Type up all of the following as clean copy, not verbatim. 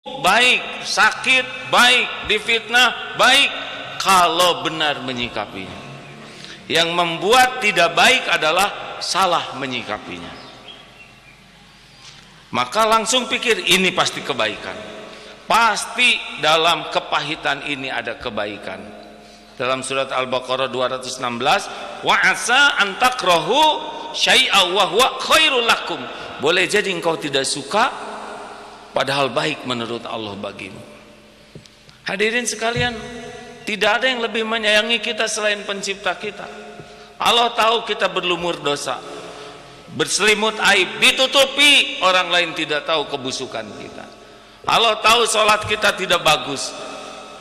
baik, sakit baik, difitnah baik kalau benar menyikapinya. Yang membuat tidak baik adalah salah menyikapinya. Maka langsung pikir ini pasti kebaikan. Pasti dalam kepahitan ini ada kebaikan. Dalam surat Al-Baqarah 216, wa asa an takrahu syai'a wa huwa khairul lakum. Boleh jadi engkau tidak suka padahal baik menurut Allah bagimu. Hadirin sekalian, tidak ada yang lebih menyayangi kita selain pencipta kita. Allah tahu kita berlumur dosa, berselimut aib, ditutupi, orang lain tidak tahu kebusukan kita. Allah tahu sholat kita tidak bagus,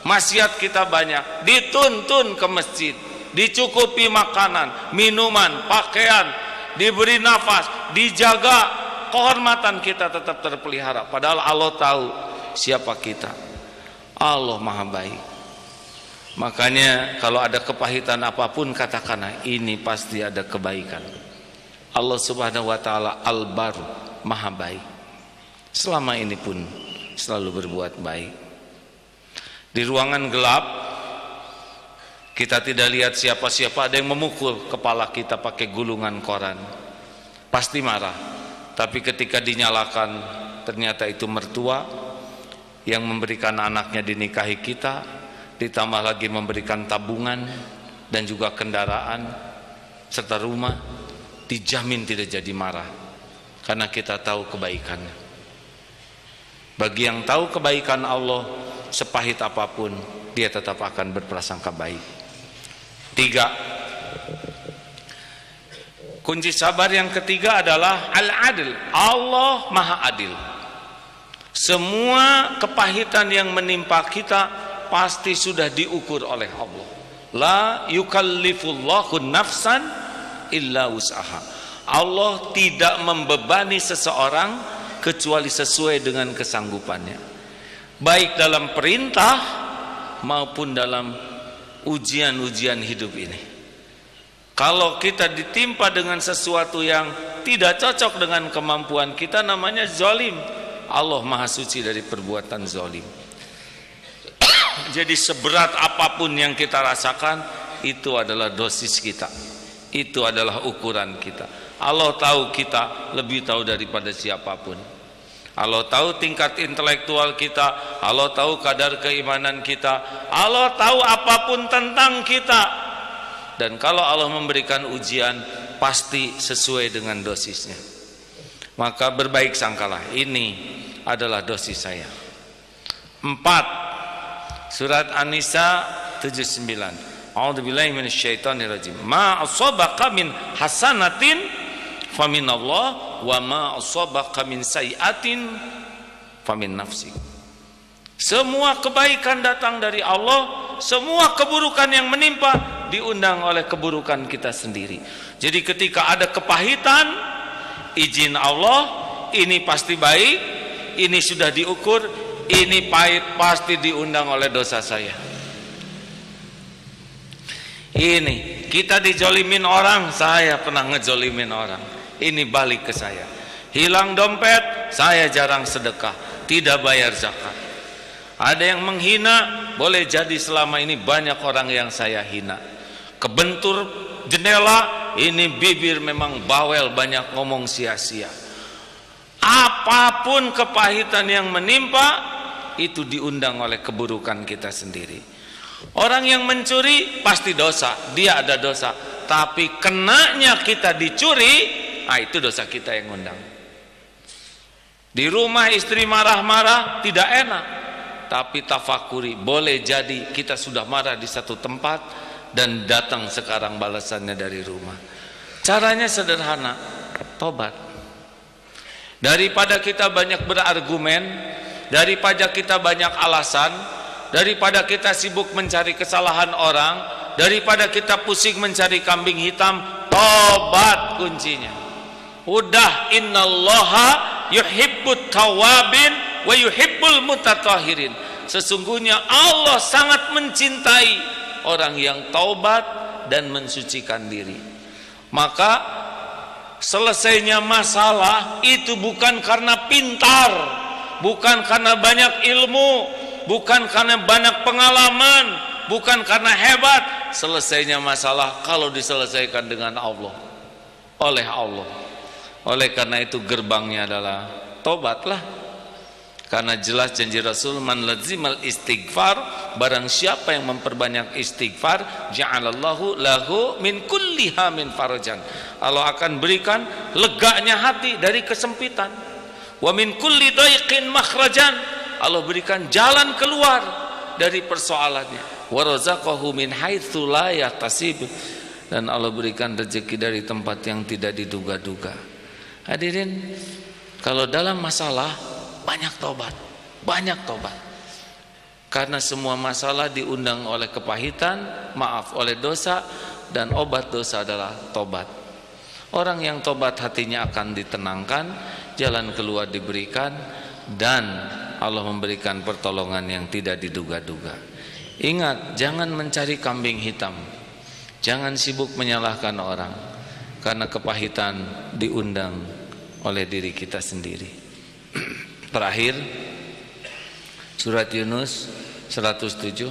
maksiat kita banyak, dituntun ke masjid, dicukupi makanan, minuman, pakaian, diberi nafas, dijaga, kehormatan kita tetap terpelihara. Padahal Allah tahu siapa kita. Allah Maha Baik. Makanya kalau ada kepahitan apapun, katakanlah ini pasti ada kebaikan. Allah Subhanahu wa taala Al-Bar, Maha Baik. Selama ini pun selalu berbuat baik. Di ruangan gelap kita tidak lihat siapa-siapa, ada yang memukul kepala kita pakai gulungan koran, pasti marah. Tapi ketika dinyalakan, ternyata itu mertua yang memberikan anaknya dinikahi kita, ditambah lagi memberikan tabungan dan juga kendaraan serta rumah, dijamin tidak jadi marah karena kita tahu kebaikannya. Bagi yang tahu kebaikan Allah, sepahit apapun dia tetap akan berprasangka baik. 3, kunci sabar yang ketiga adalah al-adil. Allah Maha Adil. Semua kepahitan yang menimpa kita pasti sudah diukur oleh Allah. La yukallifullahu nafsan illa wus'aha. Allah tidak membebani seseorang kecuali sesuai dengan kesanggupannya, baik dalam perintah maupun dalam ujian-ujian hidup ini. Kalau kita ditimpa dengan sesuatu yang tidak cocok dengan kemampuan kita, namanya zalim. Allah Maha Suci dari perbuatan zalim. Jadi seberat apapun yang kita rasakan, itu adalah dosis kita, itu adalah ukuran kita. Allah tahu kita, lebih tahu daripada siapapun. Allah tahu tingkat intelektual kita, Allah tahu kadar keimanan kita, Allah tahu apapun tentang kita. Dan kalau Allah memberikan ujian, pasti sesuai dengan dosisnya. Maka berbaik sangkalah, ini adalah dosis saya. 4, surat An-Nisa 79. A'udzubillahi minasyaitonirrajim. Ma asabaka min hasanatin faminallah wa ma asabaka min sayiatin famin nafsik. Semua kebaikan datang dari Allah, semua keburukan yang menimpa diundang oleh keburukan kita sendiri. Jadi ketika ada kepahitan, izin Allah, ini pasti baik, ini sudah diukur, ini pahit pasti diundang oleh dosa saya. Ini kita dijolimin orang, saya pernah ngejolimin orang, ini balik ke saya. Hilang dompet, saya jarang sedekah, tidak bayar zakat. Ada yang menghina, boleh jadi selama ini banyak orang yang saya hina. Kebentur jendela, ini bibir memang bawel, banyak ngomong sia-sia. Apapun kepahitan yang menimpa, itu diundang oleh keburukan kita sendiri. Orang yang mencuri pasti dosa, dia ada dosa. Tapi kenanya kita dicuri, itu dosa kita yang undang. Di rumah istri marah-marah, tidak enak. Tapi tafakuri, boleh jadi kita sudah marah di satu tempat dan datang sekarang balasannya dari rumah. Caranya sederhana, tobat. Daripada kita banyak berargumen, daripada kita banyak alasan, daripada kita sibuk mencari kesalahan orang, daripada kita pusing mencari kambing hitam, tobat kuncinya. Udah, innallaha yuhibbut tawabin wa yuhibbul mutatahhirin. Sesungguhnya Allah sangat mencintai orang yang taubat dan mensucikan diri. Maka selesainya masalah itu bukan karena pintar, bukan karena banyak ilmu, bukan karena banyak pengalaman, bukan karena hebat. Selesainya masalah kalau diselesaikan dengan Allah, oleh Allah. Oleh karena itu gerbangnya adalah tobatlah. Karena jelas janji Rasul, man lazimal istighfar, barang siapa yang memperbanyak istighfar, ja'alallahu lahu min kulli hamin farajan. Allah akan berikan leganya hati dari kesempitan. Wa min kulli daiqin makhrajan. Allah berikan jalan keluar dari persoalannya. Wa razaqahu min haitsu la yahtasib. Dan Allah berikan rezeki dari tempat yang tidak diduga-duga. Hadirin, kalau dalam masalah banyak tobat, banyak tobat. Karena semua masalah diundang oleh kepahitan, maaf oleh dosa, dan obat dosa adalah tobat. Orang yang tobat hatinya akan ditenangkan, jalan keluar diberikan, dan Allah memberikan pertolongan yang tidak diduga-duga. Ingat, jangan mencari kambing hitam, jangan sibuk menyalahkan orang, karena kepahitan diundang oleh diri kita sendiri. Terakhir, surat Yunus 107.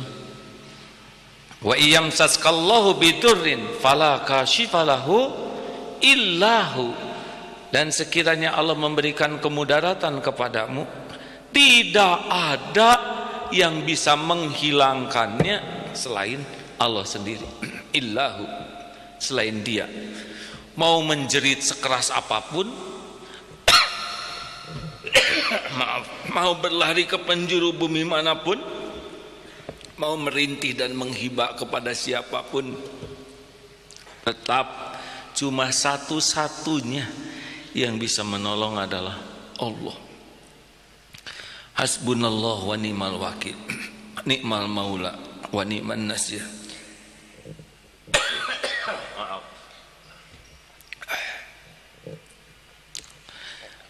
Wa iyamsaskallahu bidurrin fala kashifalahu illahu. Dan sekiranya Allah memberikan kemudaratan kepadamu, tidak ada yang bisa menghilangkannya selain Allah sendiri. Illahu, selain Dia. Mau menjerit sekeras apapun, mau berlari ke penjuru bumi manapun, mau merintih dan menghibah kepada siapapun, tetap cuma satu-satunya yang bisa menolong adalah Allah. Hasbunallah wa ni'mal wakil, ni'mal maula wa ni'man nasir.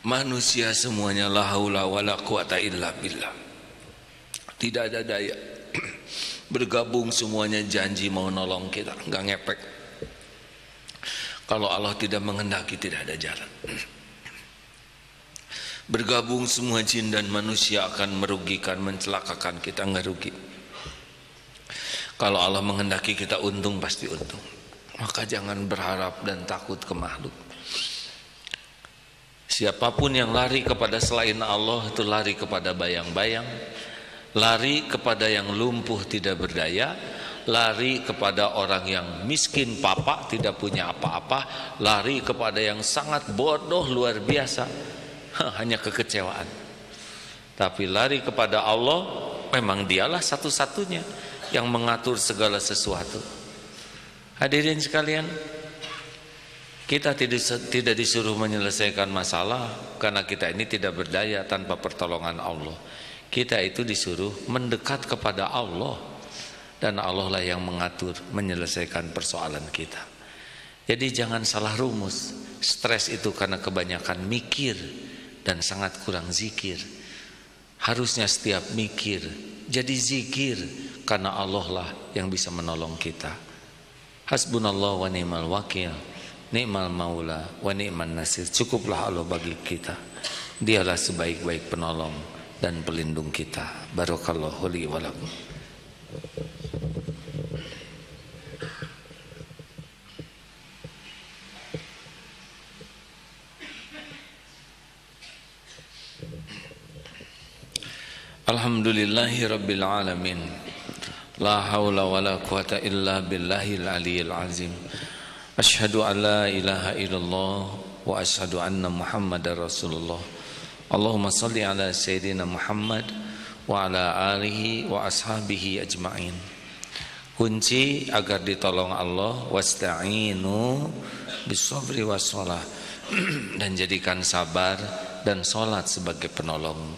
Manusia semuanya la haula wala quwata illa billah. Tidak ada daya. Bergabung semuanya janji mau nolong kita, enggak ngepek. Kalau Allah tidak menghendaki tidak ada jalan. Bergabung semua jin dan manusia akan merugikan, mencelakakan kita, enggak rugi. Kalau Allah menghendaki kita untung, pasti untung. Maka jangan berharap dan takut ke makhluk. Siapapun yang lari kepada selain Allah itu lari kepada bayang-bayang, lari kepada yang lumpuh tidak berdaya, lari kepada orang yang miskin papa tidak punya apa-apa, lari kepada yang sangat bodoh luar biasa, hanya kekecewaan. Tapi lari kepada Allah, memang Dialah satu-satunya yang mengatur segala sesuatu. Hadirin sekalian, kita tidak disuruh menyelesaikan masalah karena kita ini tidak berdaya tanpa pertolongan Allah. Kita itu disuruh mendekat kepada Allah, dan Allah lah yang mengatur menyelesaikan persoalan kita. Jadi jangan salah rumus. Stres itu karena kebanyakan mikir dan sangat kurang zikir. Harusnya setiap mikir jadi zikir, karena Allah lah yang bisa menolong kita. Hasbunallah wa ni'mal wakil, ni'mal maula wa ni'man nasir. Cukuplah Allah bagi kita. Dialah sebaik-baik penolong dan pelindung kita. Barakallahu li wa lakum. Alhamdulillahi rabbil alamin. La haula wa la quwata illa billahil aliyyil azim. Asyhadu an la ilaha illallah wa asyhadu anna Muhammadar Rasulullah. Allahumma salli ala Sayyidina Muhammad wa ala alihi wa ashabihi ajma'in. Kunci agar ditolong Allah, wasta'inu bisabri wassalah, dan jadikan sabar dan salat sebagai penolong.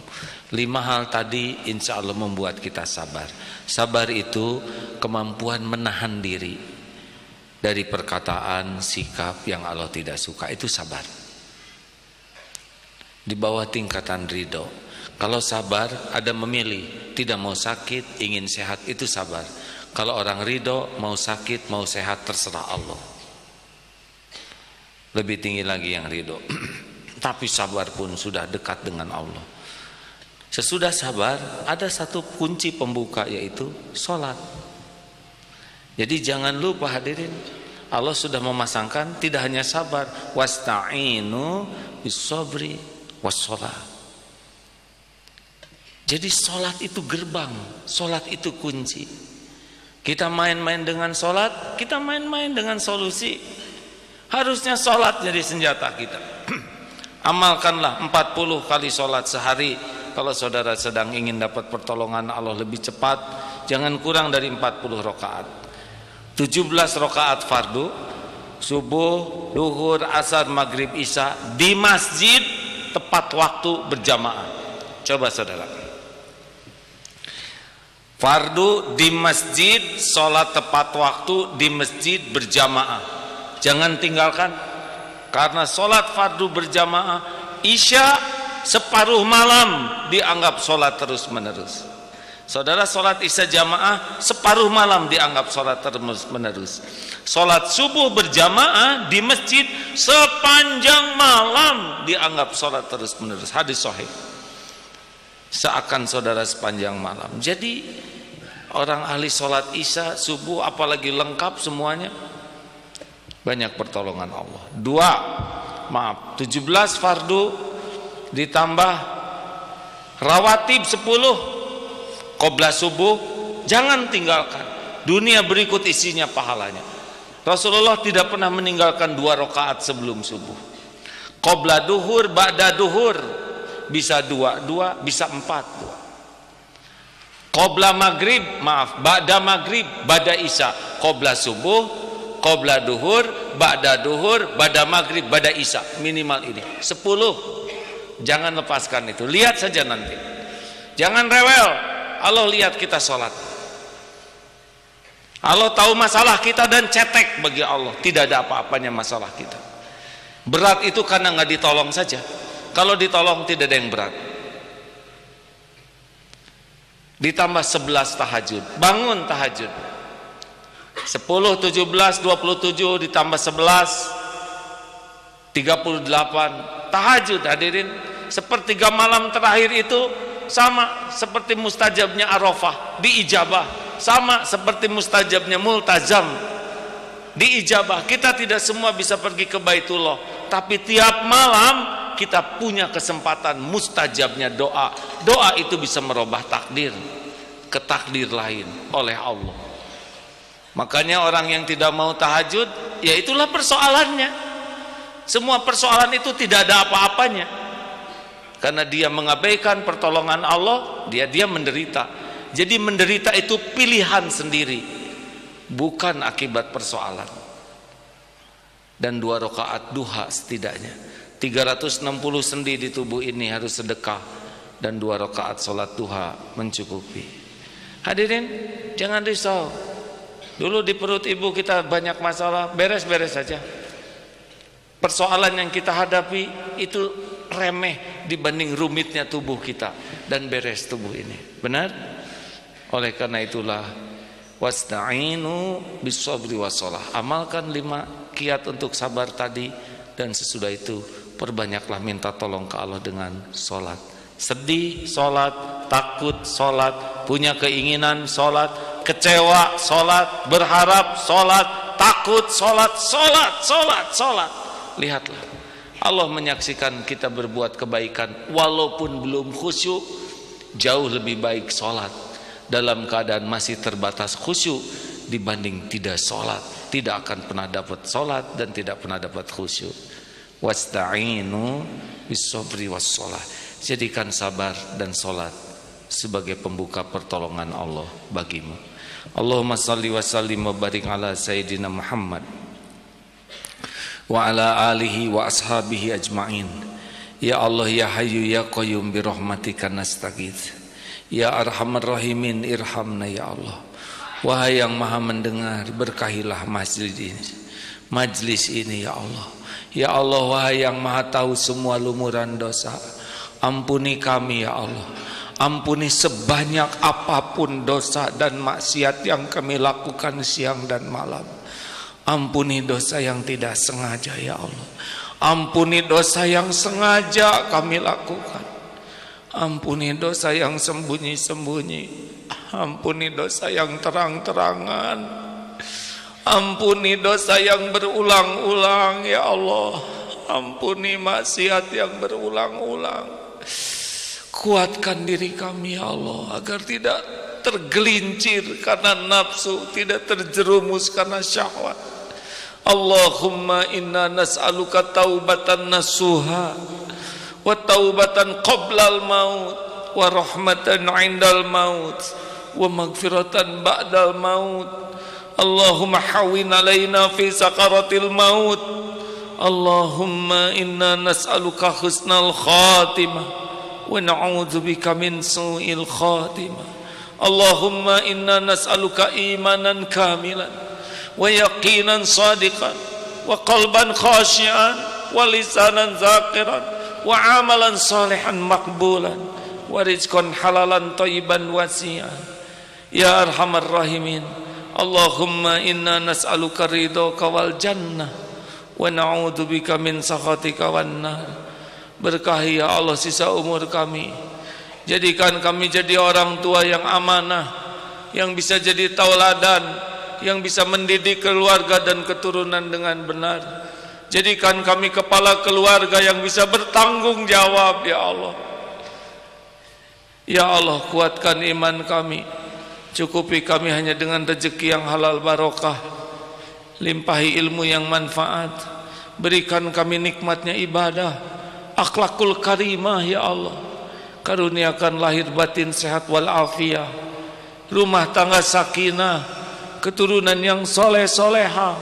5 hal tadi insya Allah membuat kita sabar. Sabar itu kemampuan menahan diri dari perkataan, sikap yang Allah tidak suka. Itu sabar. Di bawah tingkatan ridho. Kalau sabar ada memilih, tidak mau sakit, ingin sehat, itu sabar. Kalau orang ridho, mau sakit, mau sehat, terserah Allah. Lebih tinggi lagi yang ridho. Tapi sabar pun sudah dekat dengan Allah. Sesudah sabar ada satu kunci pembuka, yaitu sholat. Jadi jangan lupa hadirin, Allah sudah memasangkan tidak hanya sabar, wasta'inu bis-sabri was-shalah. Jadi sholat itu gerbang, sholat itu kunci. Kita main-main dengan sholat, kita main-main dengan solusi. Harusnya sholat jadi senjata kita. Amalkanlah 40 kali sholat sehari. Kalau saudara sedang ingin dapat pertolongan Allah lebih cepat, jangan kurang dari 40 rakaat. 17 rakaat fardu, subuh, duhur, asar, maghrib, isya di masjid tepat waktu berjamaah. Coba saudara. Fardu di masjid, sholat tepat waktu di masjid berjamaah. Jangan tinggalkan. Karena sholat fardu berjamaah, isya separuh malam dianggap sholat terus menerus. Saudara, sholat isya jamaah separuh malam dianggap sholat terus menerus. Sholat subuh berjamaah di masjid sepanjang malam dianggap sholat terus menerus. Hadis sahih. Seakan saudara sepanjang malam. Jadi orang ahli sholat isya subuh apalagi lengkap semuanya, banyak pertolongan Allah. 17 fardu ditambah rawatib 10 qobla subuh, jangan tinggalkan. Dunia berikut isinya pahalanya. Rasulullah tidak pernah meninggalkan 2 rakaat sebelum subuh. Qobla duhur, ba'da duhur, bisa 2, bisa 4. Qobla maghrib, ba'da maghrib, ba'da isya. Qobla subuh, qobla duhur, ba'da duhur, ba'da maghrib, ba'da isya. Minimal ini 10. Jangan lepaskan itu. Lihat saja nanti. Jangan rewel. Allah lihat kita sholat. Allah tahu masalah kita dan cetek bagi Allah. Tidak ada apa-apanya masalah kita. Berat itu karena nggak ditolong saja. Kalau ditolong tidak ada yang berat. Ditambah 11 tahajud. Bangun tahajud. 10, 17, 27 ditambah 11, 38 tahajud hadirin. Sepertiga malam terakhir itu sama seperti mustajabnya Arafah diijabah, sama seperti mustajabnya Multazam diijabah. Kita tidak semua bisa pergi ke Baitullah, tapi tiap malam kita punya kesempatan mustajabnya doa. Doa itu bisa merubah takdir ke takdir lain oleh Allah. Makanya orang yang tidak mau tahajud, ya itulah persoalannya. Semua persoalan itu tidak ada apa-apanya. Karena dia mengabaikan pertolongan Allah, dia menderita. Jadi menderita itu pilihan sendiri, bukan akibat persoalan. Dan 2 rakaat duha setidaknya. 360 sendi di tubuh ini harus sedekah, dan 2 rakaat sholat duha mencukupi. Hadirin, jangan risau. Dulu di perut ibu kita banyak masalah, beres-beres saja. Persoalan yang kita hadapi itu remeh dibanding rumitnya tubuh kita, dan beres tubuh ini. Benar? Oleh karena itulah wasta'inu bis-sabri was-shalah. Amalkan 5 kiat untuk sabar tadi, dan sesudah itu perbanyaklah minta tolong ke Allah dengan sholat. Sedih sholat, takut sholat, punya keinginan sholat, kecewa sholat, berharap sholat, takut sholat, sholat. Lihatlah, Allah menyaksikan kita berbuat kebaikan walaupun belum khusyuk. Jauh lebih baik sholat dalam keadaan masih terbatas khusyuk dibanding tidak sholat. Tidak akan pernah dapat sholat dan tidak pernah dapat khusyuk. Wasta'inu bis-sabri was-shalah. Jadikan sabar dan sholat sebagai pembuka pertolongan Allah bagimu. Allahumma salli wa sallim wa barik ala Sayyidina Muhammad wa ala alihi wa ashabihi ajma'in. Ya Allah, ya Hayyu ya Qayyum, bi rahmatika nastaghits. Ya Arhamar Rahimin, irhamna ya Allah. Wahai yang Maha mendengar, berkahilah majlis ini ya Allah. Ya Allah, wahai yang Maha tahu semua lumuran dosa, ampuni kami ya Allah. Ampuni sebanyak apapun dosa dan maksiat yang kami lakukan siang dan malam. Ampuni dosa yang tidak sengaja ya Allah. Ampuni dosa yang sengaja kami lakukan. Ampuni dosa yang sembunyi-sembunyi, ampuni dosa yang terang-terangan, ampuni dosa yang berulang-ulang ya Allah, ampuni maksiat yang berulang-ulang. Kuatkan diri kami ya Allah agar tidak tergelincir karena nafsu, tidak terjerumus karena syahwat. Allahumma inna nas'aluka taubatan nasuha wa taubatan qoblal maut wa rahmatan indal maut wa magfiratan ba'dal maut. Allahumma hawin alaina fi sakaratil maut. Allahumma inna nas'aluka husnal khatimah wa na'udzubika min su'il khatimah. Allahumma inna nas'aluka imanan kamilan wa yaqinan sadiqan wa qalban khashi'an wa lisanan zakiran wa amalan salihan makbulan wa rizqan halalan thayyiban wasi'an ya arhamar rahimin. Allahumma inna nas'aluka ridhaka wal jannah wa na'udzubika min sakhatika wan nar. Berkahi ya Allah sisa umur kami, jadikan kami jadi orang tua yang amanah, yang bisa jadi tauladan, yang bisa mendidik keluarga dan keturunan dengan benar. Jadikan kami kepala keluarga yang bisa bertanggung jawab ya Allah. Ya Allah, kuatkan iman kami, cukupi kami hanya dengan rezeki yang halal barokah, limpahi ilmu yang manfaat, berikan kami nikmatnya ibadah, akhlakul karimah ya Allah. Karuniakan lahir batin sehat walafiat, rumah tangga sakinah, keturunan yang soleh-solehah.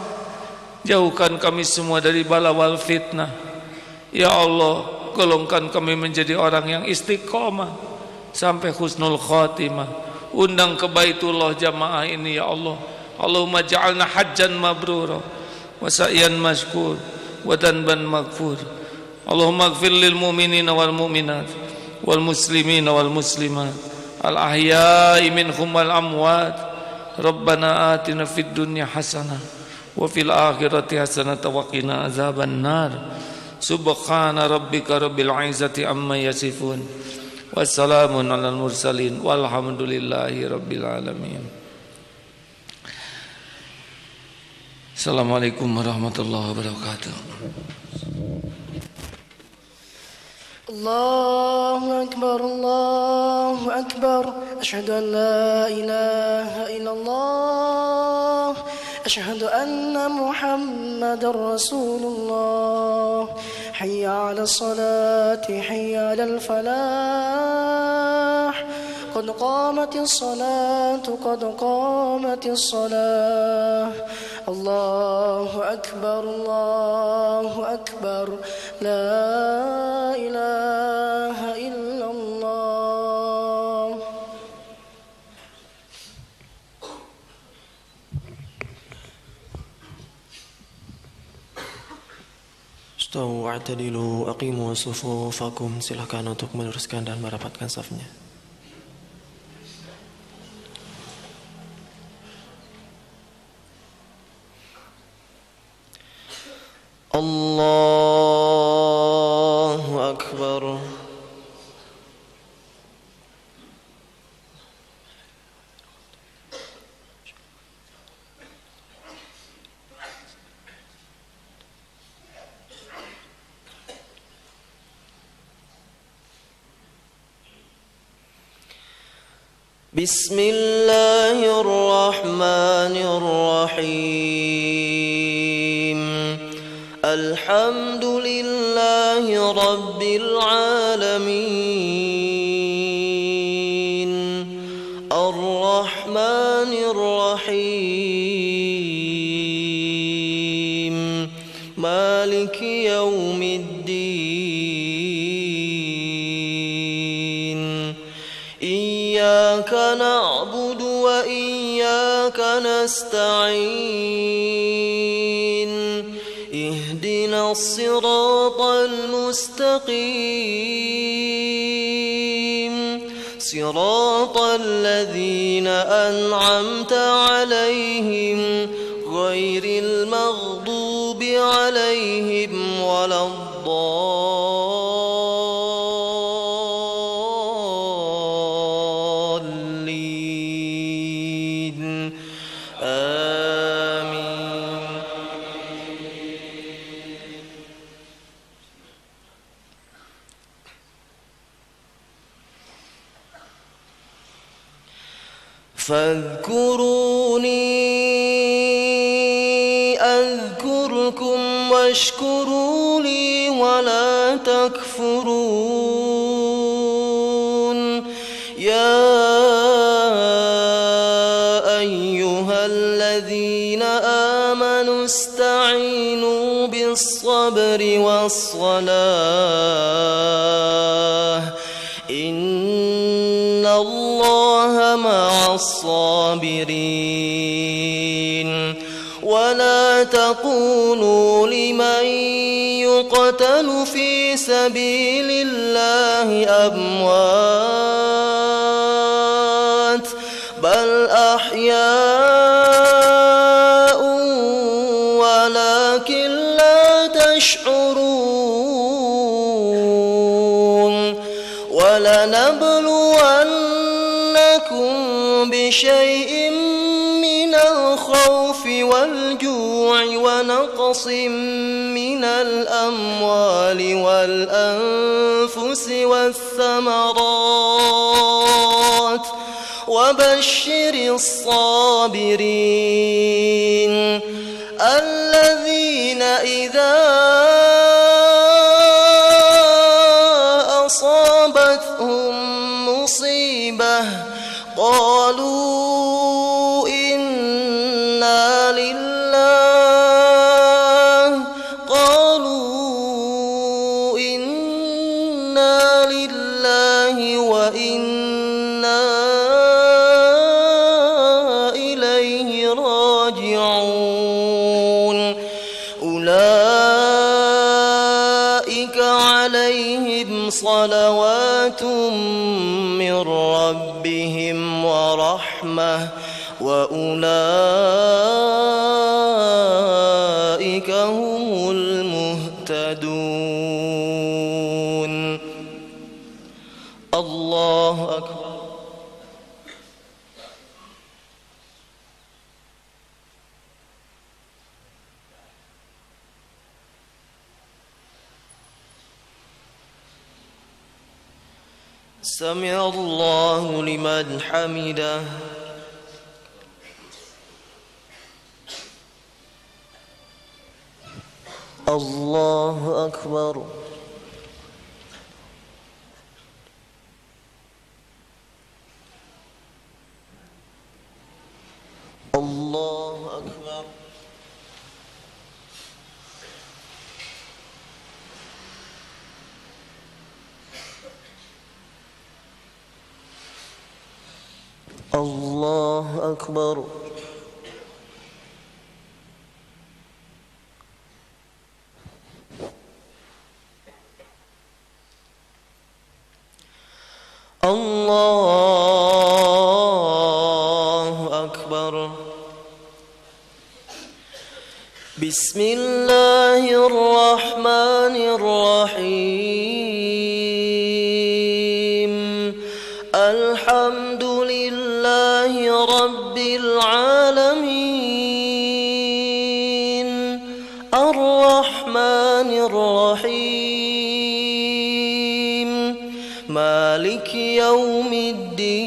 Jauhkan kami semua dari bala wal fitnah ya Allah. Golongkan kami menjadi orang yang istiqomah sampai husnul khatimah. Undang ke Baitullah jamaah ini ya Allah. Allahumma ja'alna hajjan mabrura wa sa'yan mashkur wa danban maghfur. Allahumma ighfir lil mu'minina wal mu'minat wal muslimina wal muslimat al ahya'i minhum wal amwat. Rabbana atina fid dunya hasanah wa fil akhirati hasanatan wa qina azaban nar. Subhana rabbika rabbil izzati amma yasifun wassalamun alal mursalin walhamdulillahi rabbil alamin. Assalamualaikum warahmatullahi wabarakatuh. Allahu akbar, Allahu akbar. Asyhadu an la ilaha illallah. أشهد أن محمد رسول الله. حي على الصلاة حي على الفلاح. قد قامت الصلاة قد قامت الصلاة. الله أكبر الله أكبر. لا إله إلا الله. Istawu wa'tadilu aqimu sufufakum. Silakan untuk meluruskan dan merapatkan safnya. Allahu akbar. Bismillahirrahmanirrahim. Alhamdulillahi rabbil alamin. Ar-Rahmanir Rahim. Maliki yaumiddin. Iyyaka na'budu wa iyyaka nasta'in. Ihdinas siratal mustaqim. Siratal ladzina an'amta 'alaihim ghairil maghdubi 'alaihim waladdallin. فاذكروني أذكركم واشكروا لي ولا تكفرون يا أيها الذين آمنوا استعينوا بالصبر والصلاة إن الله مع الصابرين ولا تقولوا لمن يقتل في سبيل الله أموات بل أحياء ولكن لا تشعرون ولنبلونكم بشيء من الخوف والجوع ونقص من الأموال والأنفس والثمرات وبشر الصابرين الذين إذا أصابتهم مصيبة قالوا إنا لله وإنا إليه راجعون أولئك عليهم صلوات من ربهم ورحمة وأولئك هم المهتدون الله أكبر سمع الله لمن حمده الله أكبر الله أكبر الله أكبر الله أكبر بسم الله الرحمن الرحيم الحمد لله رب العالمين الرحمن الرحيم مالك يوم الدين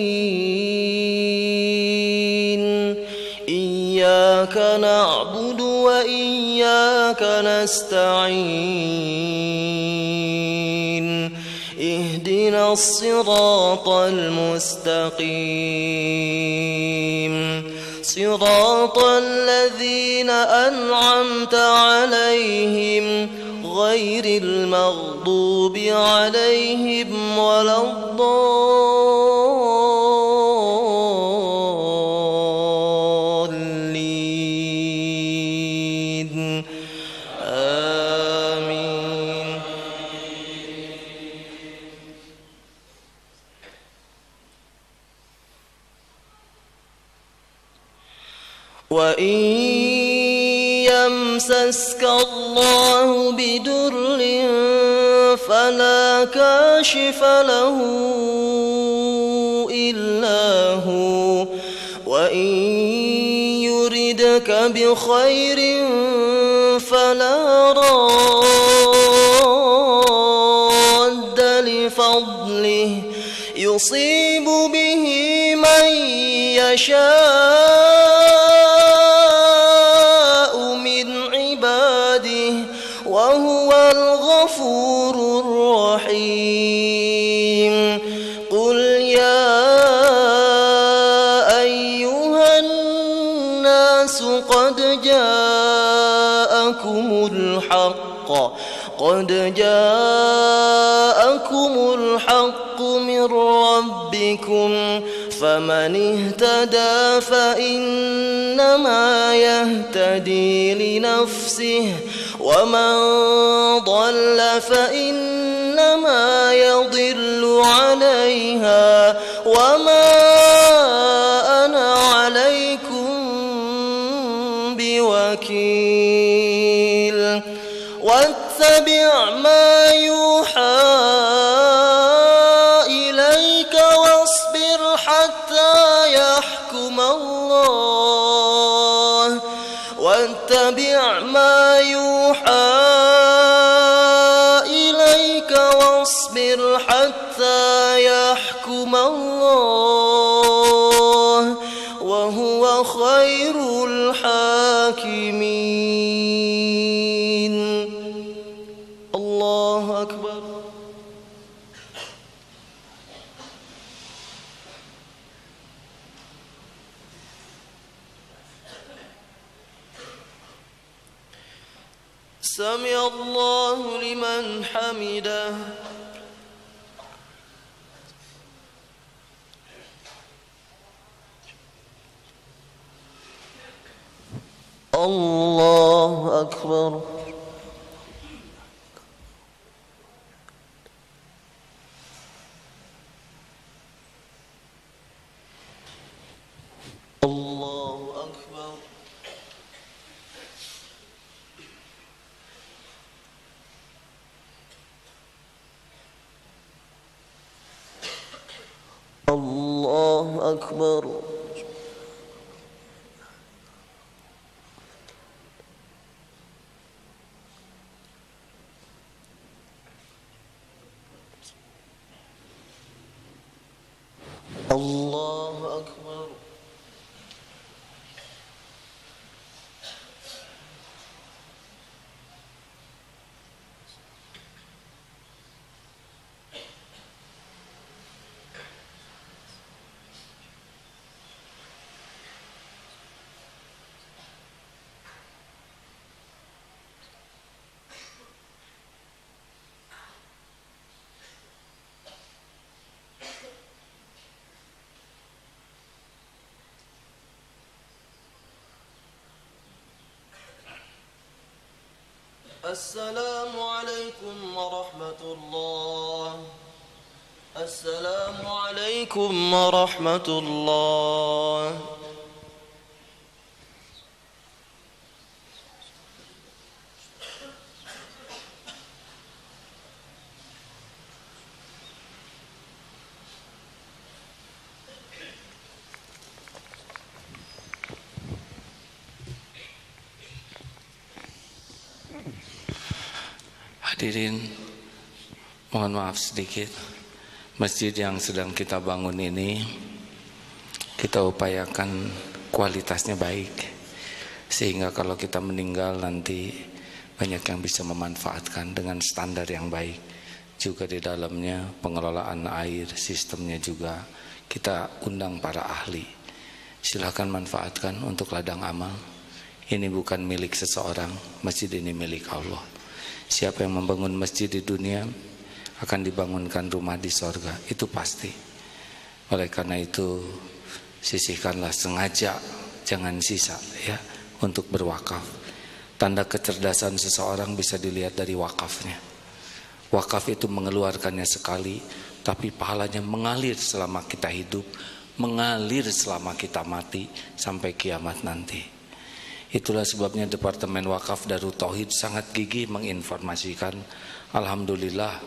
إياك نعبد وإياك نستعين اهدنا الصراط المستقيم صراط الذين أنعمت عليهم غير المغضوب عليهم ولا الضالين آمين وإن يمسسك الله بدر فلا كاشف له إلا هو وإن يردك بخير فلا راد لفضله يصيب به من يشاء من عباده وهو الغفور الرحيم قل يا أيها الناس قد جاءكم الحق من ربكم فمن اهتدى فإنما يهتدي لنفسه ومن ضل فإنما يضل عليها وما أنا عليكم بوكيل واتبع ما يوحى إليك واصبر حتى يحكم الله واتبع ما يوحى إليك واصبر حتى يحكم الله وهو خير الحاكمين. الله أكبر. سمع الله لمن حمده. الله أكبر. الله أكبر. الله أكبر. الله أكبر. السلام عليكم ورحمة الله. السلام عليكم ورحمة الله. Hadirin, mohon maaf sedikit. Masjid yang sedang kita bangun ini kita upayakan kualitasnya baik, sehingga kalau kita meninggal nanti banyak yang bisa memanfaatkan dengan standar yang baik. Juga di dalamnya pengelolaan air, sistemnya juga kita undang para ahli. Silakan manfaatkan untuk ladang amal. Ini bukan milik seseorang, masjid ini milik Allah. Siapa yang membangun masjid di dunia akan dibangunkan rumah di sorga, itu pasti. Oleh karena itu sisihkanlah sengaja, jangan sisa ya, untuk berwakaf. Tanda kecerdasan seseorang bisa dilihat dari wakafnya. Wakaf itu mengeluarkannya sekali, tapi pahalanya mengalir selama kita hidup, mengalir selama kita mati sampai kiamat nanti. Itulah sebabnya Departemen Wakaf Darut Tauhid sangat gigih menginformasikan. Alhamdulillah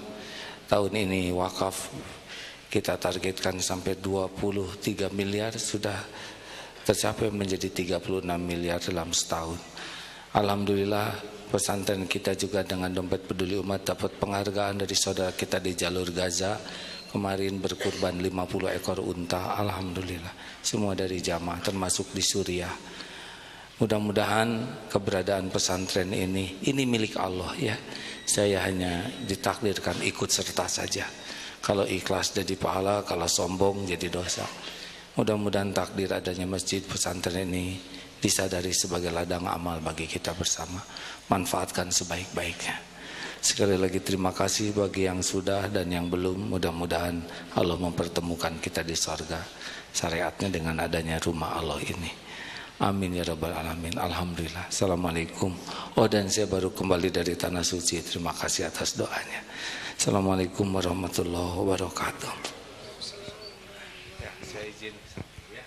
tahun ini wakaf kita targetkan sampai 23 miliar, sudah tercapai menjadi 36 miliar dalam setahun. Alhamdulillah pesantren kita juga dengan dompet peduli umat dapat penghargaan dari saudara kita di jalur Gaza. kemarin berkurban 50 ekor unta, alhamdulillah. Semua dari jamaah termasuk di Suriah. Mudah-mudahan keberadaan pesantren ini milik Allah ya. Saya hanya ditakdirkan ikut serta saja. Kalau ikhlas jadi pahala, kalau sombong jadi dosa. Mudah-mudahan takdir adanya masjid pesantren ini disadari sebagai ladang amal bagi kita bersama. Manfaatkan sebaik-baiknya. Sekali lagi terima kasih bagi yang sudah dan yang belum. Mudah-mudahan Allah mempertemukan kita di sorga syariatnya dengan adanya rumah Allah ini. Amin ya rabbal alamin. Alhamdulillah. Assalamualaikum. Oh, dan saya baru kembali dari tanah suci. Terima kasih atas doanya. Assalamualaikum warahmatullahi wabarakatuh. Ya, saya izin ya.